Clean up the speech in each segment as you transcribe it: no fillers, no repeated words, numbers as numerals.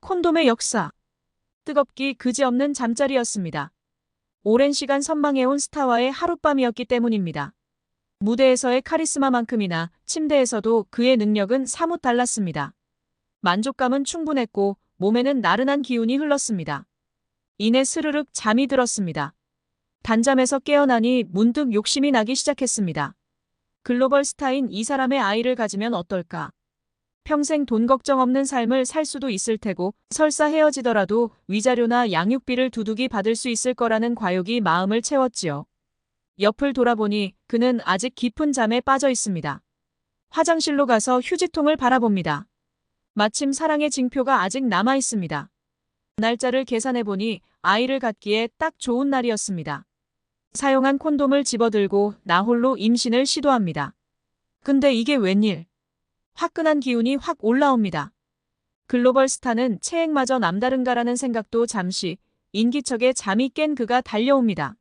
콘돔의 역사. 뜨겁기 그지없는 잠자리였습니다. 오랜 시간 선망해온 스타와의 하룻밤이었기 때문입니다. 무대에서의 카리스마만큼이나 침대에서도 그의 능력은 사뭇 달랐습니다. 만족감은 충분했고 몸에는 나른한 기운이 흘렀습니다. 이내 스르륵 잠이 들었습니다. 단잠에서 깨어나니 문득 욕심이 나기 시작했습니다. 글로벌 스타인 이 사람의 아이를 가지면 어떨까? 평생 돈 걱정 없는 삶을 살 수도 있을 테고 설사 헤어지더라도 위자료나 양육비를 두둑이 받을 수 있을 거라는 과욕이 마음을 채웠지요. 옆을 돌아보니 그는 아직 깊은 잠에 빠져 있습니다. 화장실로 가서 휴지통을 바라봅니다. 마침 사랑의 징표가 아직 남아 있습니다. 날짜를 계산해보니 아이를 갖기에 딱 좋은 날이었습니다. 사용한 콘돔을 집어들고 나 홀로 임신을 시도합니다. 근데 이게 웬일? 화끈한 기운이 확 올라옵니다. 글로벌 스타는 체액마저 남다른가라는 생각도 잠시 인기척에 잠이 깬 그가 달려옵니다.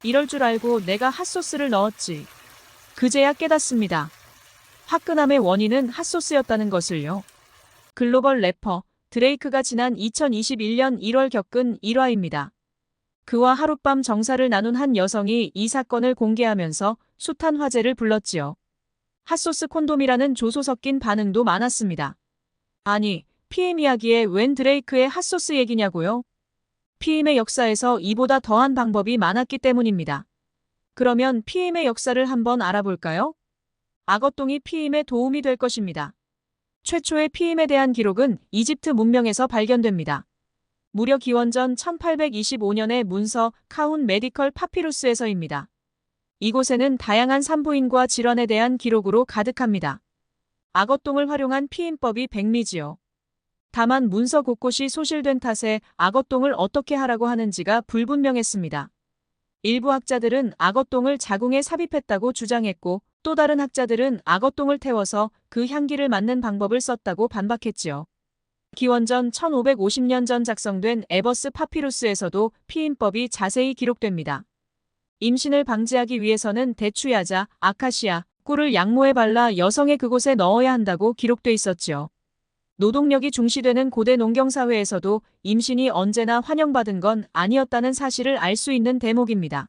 이럴 줄 알고 내가 핫소스를 넣었지. 그제야 깨닫습니다. 화끈함의 원인은 핫소스였다는 것을요. 글로벌 래퍼 드레이크가 지난 2021년 1월 겪은 일화입니다. 그와 하룻밤 정사를 나눈 한 여성이 이 사건을 공개하면서 숱한 화제를 불렀지요. 핫소스 콘돔이라는 조소 섞인 반응도 많았습니다. 아니, 피임 이야기에 웬 드레이크의 핫소스 얘기냐고요? 피임의 역사에서 이보다 더한 방법이 많았기 때문입니다. 그러면 피임의 역사를 한번 알아볼까요? 악어똥이 피임에 도움이 될 것입니다. 최초의 피임에 대한 기록은 이집트 문명에서 발견됩니다. 무려 기원전 1825년의 문서 카운 메디컬 파피루스에서입니다. 이곳에는 다양한 산부인과 질환에 대한 기록으로 가득합니다. 악어똥을 활용한 피임법이 백미지요. 다만 문서 곳곳이 소실된 탓에 악어똥을 어떻게 하라고 하는지가 불분명했습니다. 일부 학자들은 악어똥을 자궁에 삽입했다고 주장했고 또 다른 학자들은 악어똥을 태워서 그 향기를 맡는 방법을 썼다고 반박했지요. 기원전 1550년 전 작성된 에버스 파피루스에서도 피임법이 자세히 기록됩니다. 임신을 방지하기 위해서는 대추야자, 아카시아, 꿀을 양모에 발라 여성의 그곳에 넣어야 한다고 기록돼 있었지요. 노동력이 중시되는 고대 농경사회에서도 임신이 언제나 환영받은 건 아니었다는 사실을 알 수 있는 대목입니다.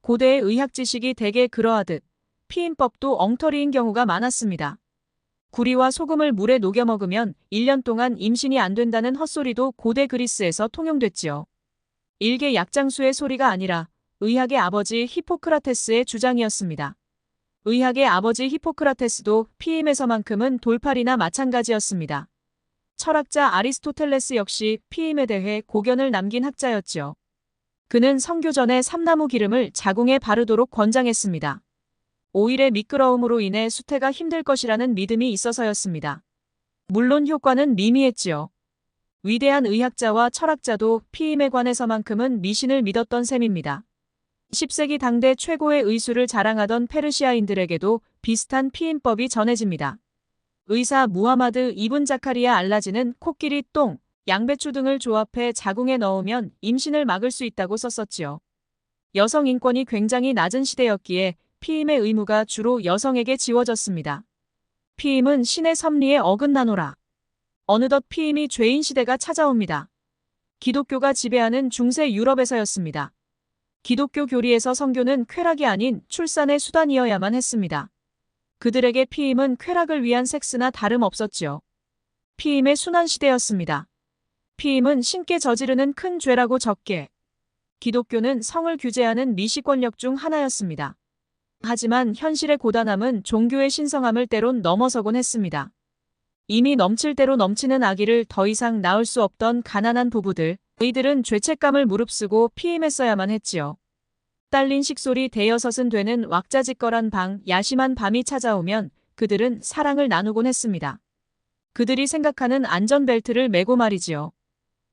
고대의 의학 지식이 대개 그러하듯 피임법도 엉터리인 경우가 많았습니다. 구리와 소금을 물에 녹여 먹으면 1년 동안 임신이 안 된다는 헛소리도 고대 그리스에서 통용됐지요. 일개 약장수의 소리가 아니라 의학의 아버지 히포크라테스의 주장이었습니다. 의학의 아버지 히포크라테스도 피임에서만큼은 돌팔이나 마찬가지였습니다. 철학자 아리스토텔레스 역시 피임에 대해 고견을 남긴 학자였지요. 그는 성교 전에 삼나무 기름을 자궁에 바르도록 권장했습니다. 오일의 미끄러움으로 인해 수태가 힘들 것이라는 믿음이 있어서였습니다. 물론 효과는 미미했지요. 위대한 의학자와 철학자도 피임에 관해서만큼은 미신을 믿었던 셈입니다. 10세기 당대 최고의 의술을 자랑하던 페르시아인들에게도 비슷한 피임법이 전해집니다. 의사 무하마드 이븐 자카리아 알라지는 코끼리 똥, 양배추 등을 조합해 자궁에 넣으면 임신을 막을 수 있다고 썼었지요. 여성 인권이 굉장히 낮은 시대였기에 피임의 의무가 주로 여성에게 지워졌습니다. 피임은 신의 섭리에 어긋나노라. 어느덧 피임이 죄인 시대가 찾아옵니다. 기독교가 지배하는 중세 유럽에서였습니다. 기독교 교리에서 성교는 쾌락이 아닌 출산의 수단이어야만 했습니다. 그들에게 피임은 쾌락을 위한 섹스나 다름없었지요. 피임의 순환 시대였습니다. 피임은 신께 저지르는 큰 죄라고 적게. 기독교는 성을 규제하는 미시 권력 중 하나였습니다. 하지만 현실의 고단함은 종교의 신성함을 때론 넘어서곤 했습니다. 이미 넘칠 대로 넘치는 아기를 더 이상 낳을 수 없던 가난한 부부들, 이들은 죄책감을 무릅쓰고 피임했어야만 했지요. 딸린 식솔이 대여섯은 되는 왁자지껄한 방, 야심한 밤이 찾아오면 그들은 사랑을 나누곤 했습니다. 그들이 생각하는 안전벨트를 매고 말이지요.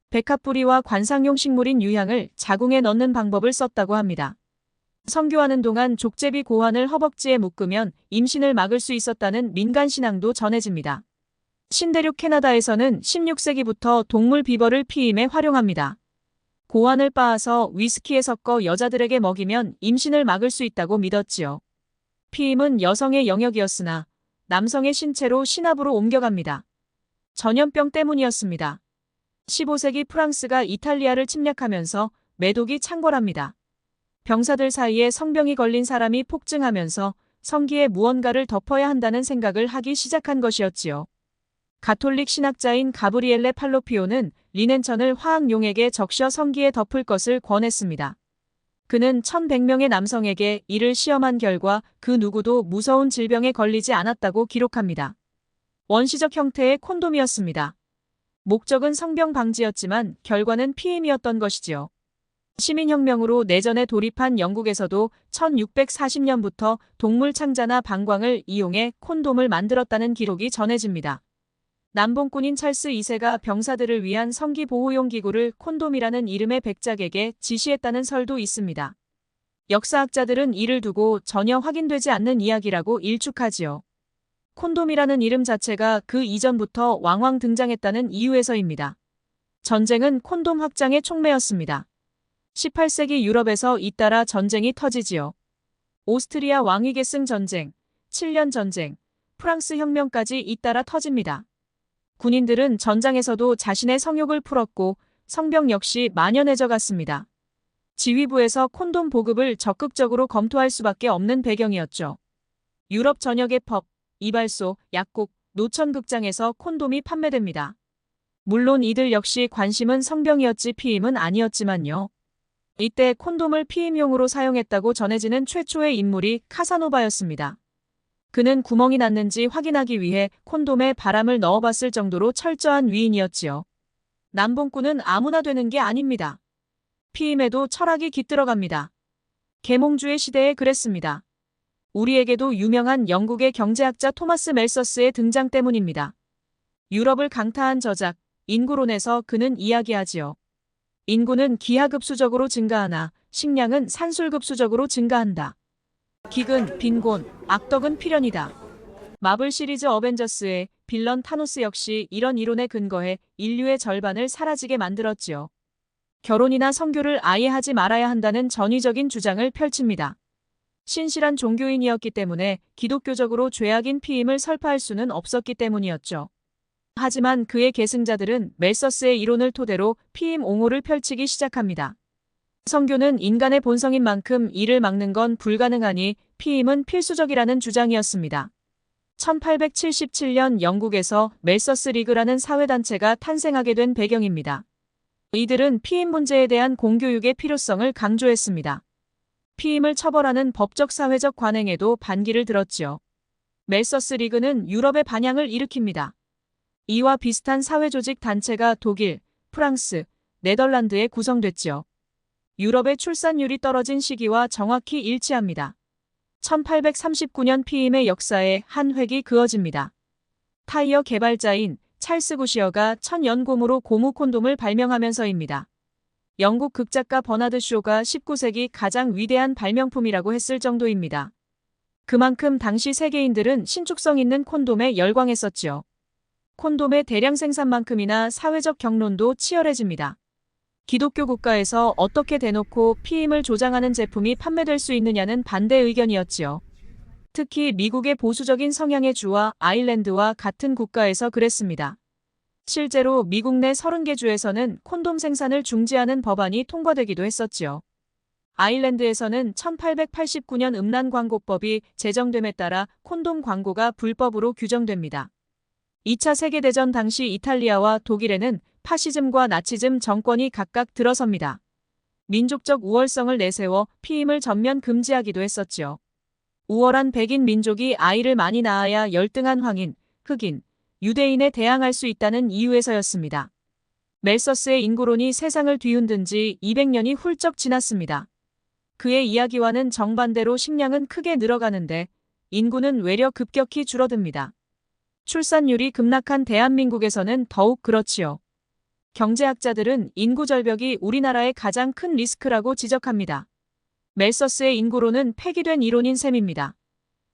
백합뿌리와 관상용 식물인 유향을 자궁에 넣는 방법을 썼다고 합니다. 성교하는 동안 족제비 고환을 허벅지에 묶으면 임신을 막을 수 있었다는 민간신앙도 전해집니다. 신대륙 캐나다에서는 16세기부터 동물 비버를 피임에 활용합니다. 고환을 빻아서 위스키에 섞어 여자들에게 먹이면 임신을 막을 수 있다고 믿었지요. 피임은 여성의 영역이었으나 남성의 신체로 신압으로 옮겨갑니다. 전염병 때문이었습니다. 15세기 프랑스가 이탈리아를 침략하면서 매독이 창궐합니다. 병사들 사이에 성병이 걸린 사람이 폭증하면서 성기에 무언가를 덮어야 한다는 생각을 하기 시작한 것이었지요. 가톨릭 신학자인 가브리엘레 팔로피오는 리넨천을 화학용액에 적셔 성기에 덮을 것을 권했습니다. 그는 1100명의 남성에게 이를 시험한 결과 그 누구도 무서운 질병에 걸리지 않았다고 기록합니다. 원시적 형태의 콘돔이었습니다. 목적은 성병 방지였지만 결과는 피임이었던 것이지요. 시민혁명으로 내전에 돌입한 영국에서도 1640년부터 동물 창자나 방광을 이용해 콘돔을 만들었다는 기록이 전해집니다. 남봉꾼인 찰스 2세가 병사들을 위한 성기 보호용 기구를 콘돔이라는 이름의 백작에게 지시했다는 설도 있습니다. 역사학자들은 이를 두고 전혀 확인되지 않는 이야기라고 일축하지요. 콘돔이라는 이름 자체가 그 이전부터 왕왕 등장했다는 이유에서입니다. 전쟁은 콘돔 확장의 촉매였습니다. 18세기 유럽에서 잇따라 전쟁이 터지지요. 오스트리아 왕위계승 전쟁, 7년 전쟁, 프랑스 혁명까지 잇따라 터집니다. 군인들은 전장에서도 자신의 성욕을 풀었고 성병 역시 만연해져 갔습니다. 지휘부에서 콘돔 보급을 적극적으로 검토할 수밖에 없는 배경이었죠. 유럽 전역의 펍, 이발소, 약국, 노천극장에서 콘돔이 판매됩니다. 물론 이들 역시 관심은 성병이었지 피임은 아니었지만요. 이때 콘돔을 피임용으로 사용했다고 전해지는 최초의 인물이 카사노바였습니다. 그는 구멍이 났는지 확인하기 위해 콘돔에 바람을 넣어봤을 정도로 철저한 위인이었지요. 남봉꾼은 아무나 되는 게 아닙니다. 피임에도 철학이 깃들어갑니다. 계몽주의 시대에 그랬습니다. 우리에게도 유명한 영국의 경제학자 토마스 멜서스의 등장 때문입니다. 유럽을 강타한 저작, 인구론에서 그는 이야기하지요. 인구는 기하급수적으로 증가하나 식량은 산술급수적으로 증가한다. 기근, 빈곤, 악덕은 필연이다. 마블 시리즈 어벤져스의 빌런 타노스 역시 이런 이론에 근거해 인류의 절반을 사라지게 만들었지요. 결혼이나 성교를 아예 하지 말아야 한다는 전위적인 주장을 펼칩니다. 신실한 종교인이었기 때문에 기독교적으로 죄악인 피임을 설파할 수는 없었기 때문이었죠. 하지만 그의 계승자들은 멜서스의 이론을 토대로 피임 옹호를 펼치기 시작합니다. 성교는 인간의 본성인 만큼 이를 막는 건 불가능하니 피임은 필수적이라는 주장이었습니다. 1877년 영국에서 멜서스 리그라는 사회단체가 탄생하게 된 배경입니다. 이들은 피임 문제에 대한 공교육의 필요성을 강조했습니다. 피임을 처벌하는 법적 사회적 관행에도 반기를 들었지요. 멜서스 리그는 유럽의 반향을 일으킵니다. 이와 비슷한 사회조직 단체가 독일, 프랑스, 네덜란드에 구성됐지요. 유럽의 출산율이 떨어진 시기와 정확히 일치합니다. 1839년 피임의 역사에 한 획이 그어집니다. 타이어 개발자인 찰스 구시어가 첫 연곰으로 고무 콘돔을 발명하면서입니다. 영국 극작가 버나드 쇼가 19세기 가장 위대한 발명품이라고 했을 정도입니다. 그만큼 당시 세계인들은 신축성 있는 콘돔에 열광했었지요. 콘돔의 대량 생산만큼이나 사회적 경론도 치열해집니다. 기독교 국가에서 어떻게 대놓고 피임을 조장하는 제품이 판매될 수 있느냐는 반대 의견이었지요. 특히 미국의 보수적인 성향의 주와 아일랜드와 같은 국가에서 그랬습니다. 실제로 미국 내 30개 주에서는 콘돔 생산을 중지하는 법안이 통과되기도 했었지요. 아일랜드에서는 1889년 음란광고법이 제정됨에 따라 콘돔 광고가 불법으로 규정됩니다. 2차 세계대전 당시 이탈리아와 독일에는 파시즘과 나치즘 정권이 각각 들어섭니다. 민족적 우월성을 내세워 피임을 전면 금지하기도 했었지요. 우월한 백인 민족이 아이를 많이 낳아야 열등한 황인, 흑인, 유대인에 대항할 수 있다는 이유에서였습니다. 멜서스의 인구론이 세상을 뒤흔든 지 200년이 훌쩍 지났습니다. 그의 이야기와는 정반대로 식량은 크게 늘어가는데 인구는 외려 급격히 줄어듭니다. 출산율이 급락한 대한민국에서는 더욱 그렇지요. 경제학자들은 인구 절벽이 우리나라의 가장 큰 리스크라고 지적합니다. 멜서스의 인구론은 폐기된 이론인 셈입니다.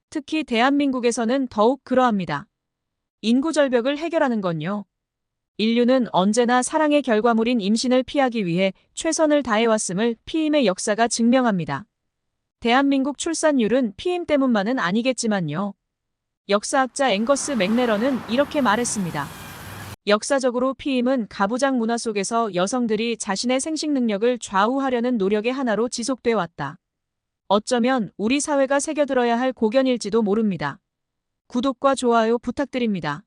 특히 대한민국에서는 더욱 그러합니다. 인구 절벽을 해결하는 건요. 인류는 언제나 사랑의 결과물인 임신을 피하기 위해 최선을 다해왔음을 피임의 역사가 증명합니다. 대한민국 출산율은 피임 때문만은 아니겠지만요. 역사학자 앵거스 맥레런은 이렇게 말했습니다. 역사적으로 피임은 가부장 문화 속에서 여성들이 자신의 생식 능력을 좌우하려는 노력의 하나로 지속돼 왔다. 어쩌면 우리 사회가 새겨들어야 할 고견일지도 모릅니다. 구독과 좋아요 부탁드립니다.